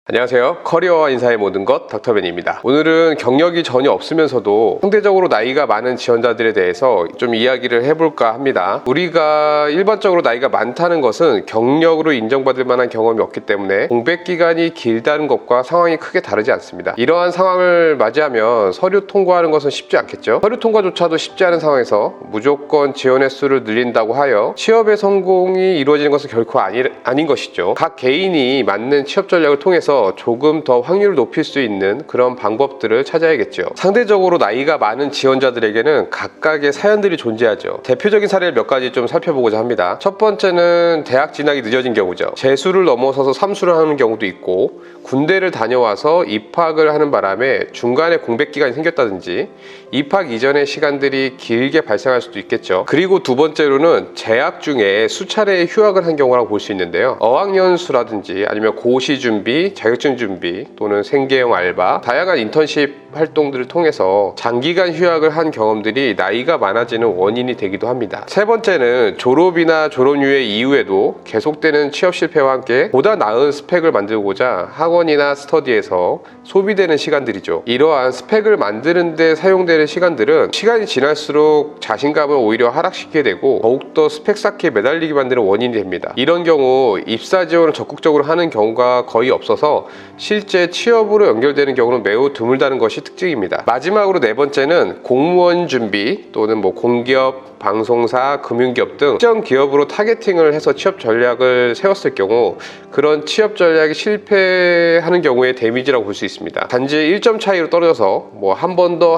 안녕하세요. 커리어와 인사의 모든 것 닥터벤입니다. 오늘은 경력이 전혀 없으면서도 상대적으로 나이가 많은 지원자들에 대해서 좀 이야기를 해볼까 합니다. 우리가 일반적으로 나이가 많다는 것은 경력으로 인정받을 만한 경험이 없기 때문에 공백 기간이 길다는 것과 상황이 크게 다르지 않습니다. 이러한 상황을 맞이하면 서류 통과하는 것은 쉽지 않겠죠. 서류 통과조차도 쉽지 않은 상황에서 무조건 지원 횟수를 늘린다고 하여 취업의 성공이 이루어지는 것은 결코 아닌 것이죠. 각 개인이 맞는 취업 전략을 통해서 조금 더 확률을 높일 수 있는 그런 방법들을 찾아야겠죠. 상대적으로 나이가 많은 지원자들에게는 각각의 사연들이 존재하죠. 대표적인 사례를 몇 가지 좀 살펴보고자 합니다. 첫 번째는 대학 진학이 늦어진 경우죠. 재수를 넘어서서 삼수를 하는 경우도 있고, 군대를 다녀와서 입학을 하는 바람에 중간에 공백 기간이 생겼다든지 입학 이전의 시간들이 길게 발생할 수도 있겠죠. 그리고 두 번째로는 재학 중에 수차례 휴학을 한 경우라고 볼 수 있는데요. 어학연수라든지 아니면 고시 준비, 자격증 준비 또는 생계형 알바, 다양한 인턴십 활동들을 통해서 장기간 휴학을 한 경험들이 나이가 많아지는 원인이 되기도 합니다. 세 번째는 졸업이나 졸업 이후에도 계속되는 취업 실패와 함께 보다 나은 스펙을 만들고자 학원이나 스터디에서 소비되는 시간들이죠. 이러한 스펙을 만드는 데 사용되는 시간들은 시간이 지날수록 자신감을 오히려 하락시키게 되고 더욱더 스펙 쌓기에 매달리게 만드는 원인이 됩니다. 이런 경우 입사 지원을 적극적으로 하는 경우가 거의 없어서 실제 취업으로 연결되는 경우는 매우 드물다는 것이 특징입니다. 마지막으로 네 번째는 공무원 준비 또는 공기업, 방송사, 금융기업 등 특정 기업으로 타겟팅을 해서 취업 전략을 세웠을 경우 그런 취업 전략이 실패하는 경우의 데미지라고 볼 수 있습니다. 단지 1점 차이로 떨어져서 한 번 더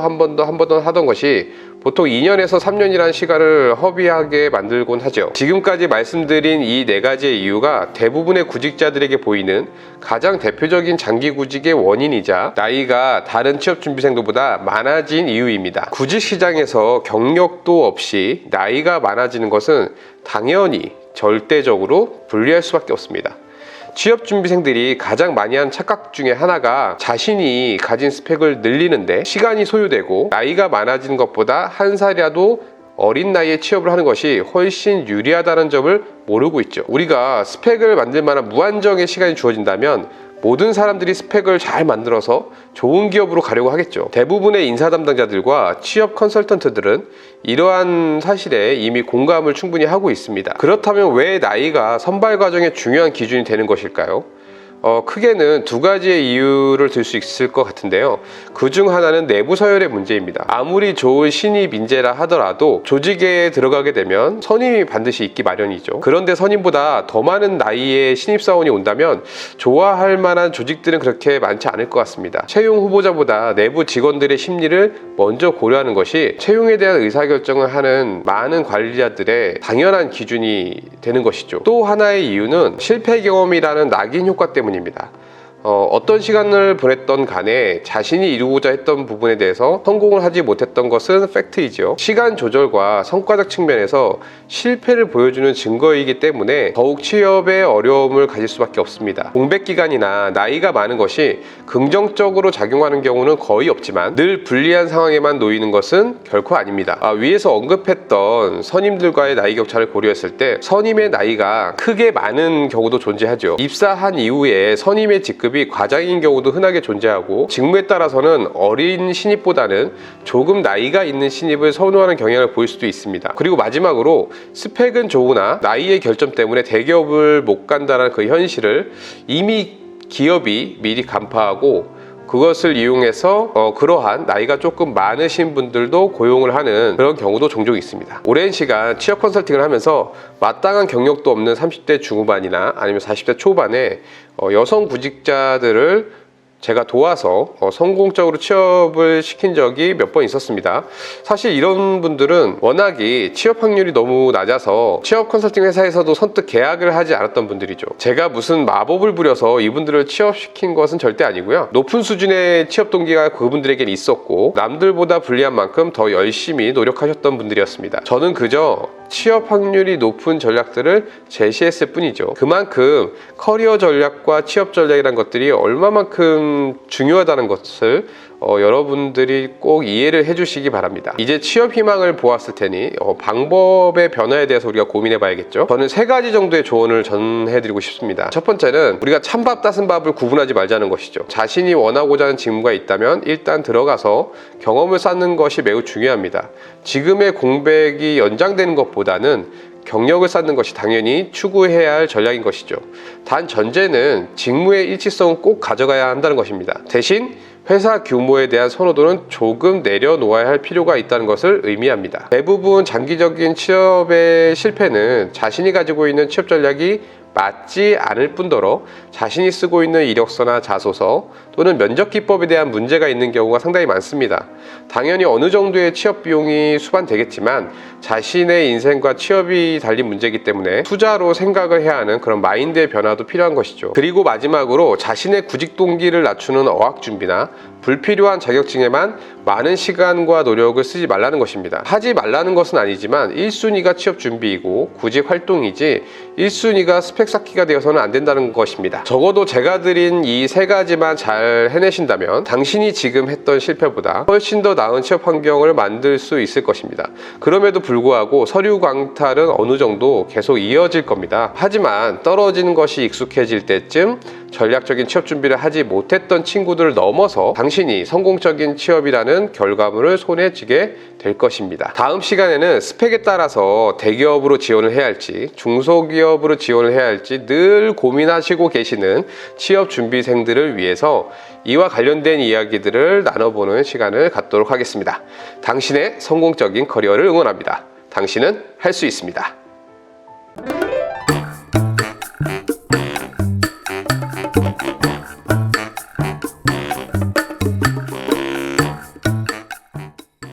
하던 것이 보통 2년에서 3년이라는 시간을 허비하게 만들곤 하죠. 지금까지 말씀드린 이 네 가지의 이유가 대부분의 구직자들에게 보이는 가장 대표적인 장기 구직의 원인이자 나이가 다른 취업 준비생들보다 많아진 이유입니다. 구직 시장에서 경력도 없이 나이가 많아지는 것은 당연히 절대적으로 불리할 수밖에 없습니다. 취업준비생들이 가장 많이 하는 착각 중에 하나가 자신이 가진 스펙을 늘리는데 시간이 소요되고 나이가 많아지는 것보다 한 살이라도 어린 나이에 취업을 하는 것이 훨씬 유리하다는 점을 모르고 있죠. 우리가 스펙을 만들 만한 무한정의 시간이 주어진다면 모든 사람들이 스펙을 잘 만들어서 좋은 기업으로 가려고 하겠죠. 대부분의 인사 담당자들과 취업 컨설턴트들은 이러한 사실에 이미 공감을 충분히 하고 있습니다. 그렇다면 왜 나이가 선발 과정의 중요한 기준이 되는 것일까요? 크게는 두 가지의 이유를 들 수 있을 것 같은데요. 그중 하나는 내부 서열의 문제입니다. 아무리 좋은 신입 인재라 하더라도 조직에 들어가게 되면 선임이 반드시 있기 마련이죠. 그런데 선임보다 더 많은 나이의 신입사원이 온다면 좋아할 만한 조직들은 그렇게 많지 않을 것 같습니다. 채용 후보자보다 내부 직원들의 심리를 먼저 고려하는 것이 채용에 대한 의사결정을 하는 많은 관리자들의 당연한 기준이 되는 것이죠. 또 하나의 이유는 실패 경험이라는 낙인 효과 때문입니다. 어떤 시간을 보냈던 간에 자신이 이루고자 했던 부분에 대해서 성공을 하지 못했던 것은 팩트이죠. 시간 조절과 성과적 측면에서 실패를 보여주는 증거이기 때문에 더욱 취업에 어려움을 가질 수밖에 없습니다. 공백 기간이나 나이가 많은 것이 긍정적으로 작용하는 경우는 거의 없지만 늘 불리한 상황에만 놓이는 것은 결코 아닙니다. 위에서 언급했던 선임들과의 나이 격차를 고려했을 때 선임의 나이가 크게 많은 경우도 존재하죠. 입사한 이후에 선임의 직급이 과장인 경우도 흔하게 존재하고 직무에 따라서는 어린 신입보다는 조금 나이가 있는 신입을 선호하는 경향을 보일 수도 있습니다. 그리고 마지막으로 스펙은 좋으나 나이의 결점 때문에 대기업을 못 간다는 그 현실을 이미 기업이 미리 간파하고 그것을 이용해서 그러한 나이가 조금 많으신 분들도 고용을 하는 그런 경우도 종종 있습니다. 오랜 시간 취업 컨설팅을 하면서 마땅한 경력도 없는 30대 중후반이나 아니면 40대 초반의 여성 구직자들을 제가 도와서 성공적으로 취업을 시킨 적이 몇 번 있었습니다. 사실 이런 분들은 워낙에 취업 확률이 너무 낮아서 취업 컨설팅 회사에서도 선뜻 계약을 하지 않았던 분들이죠. 제가 무슨 마법을 부려서 이분들을 취업시킨 것은 절대 아니고요. 높은 수준의 취업 동기가 그분들에게는 있었고 남들보다 불리한 만큼 더 열심히 노력하셨던 분들이었습니다. 저는 그저 취업 확률이 높은 전략들을 제시했을 뿐이죠. 그만큼 커리어 전략과 취업 전략이란 것들이 얼마만큼 중요하다는 것을 여러분들이 꼭 이해를 해주시기 바랍니다. 이제 취업 희망을 보았을 테니 방법의 변화에 대해서 우리가 고민해 봐야겠죠. 저는 3가지 정도의 조언을 전해드리고 싶습니다. 첫 번째는 우리가 찬밥 따순 밥을 구분하지 말자는 것이죠. 자신이 원하고자 하는 직무가 있다면 일단 들어가서 경험을 쌓는 것이 매우 중요합니다. 지금의 공백이 연장되는 것보다는 경력을 쌓는 것이 당연히 추구해야 할 전략인 것이죠. 단 전제는 직무의 일치성은 꼭 가져가야 한다는 것입니다. 대신 회사 규모에 대한 선호도는 조금 내려놓아야 할 필요가 있다는 것을 의미합니다. 대부분 장기적인 취업의 실패는 자신이 가지고 있는 취업 전략이 맞지 않을 뿐더러 자신이 쓰고 있는 이력서나 자소서 또는 면접 기법에 대한 문제가 있는 경우가 상당히 많습니다. 당연히 어느 정도의 취업 비용이 수반되겠지만 자신의 인생과 취업이 달린 문제이기 때문에 투자로 생각을 해야 하는 그런 마인드의 변화도 필요한 것이죠. 그리고 마지막으로 자신의 구직 동기를 낮추는 어학 준비나 불필요한 자격증에만 많은 시간과 노력을 쓰지 말라는 것입니다. 하지 말라는 것은 아니지만 1순위가 취업 준비이고 구직 활동이지 1순위가 스펙 쌓기가 되어서는 안 된다는 것입니다. 적어도 제가 드린 이 3가지만 잘 해내신다면 당신이 지금 했던 실패보다 훨씬 더 나은 취업 환경을 만들 수 있을 것입니다. 그럼에도 불구하고 서류 광탈은 어느 정도 계속 이어질 겁니다. 하지만 떨어지는 것이 익숙해질 때쯤 전략적인 취업 준비를 하지 못했던 친구들을 넘어서 당신이 성공적인 취업이라는 결과물을 손에 쥐게 될 것입니다. 다음 시간에는 스펙에 따라서 대기업으로 지원을 해야 할지 중소기업으로 지원을 해야 할지 늘 고민하시고 계시는 취업 준비생들을 위해서 이와 관련된 이야기들을 나눠보는 시간을 갖도록 하겠습니다. 당신의 성공적인 커리어를 응원합니다. 당신은 할 수 있습니다.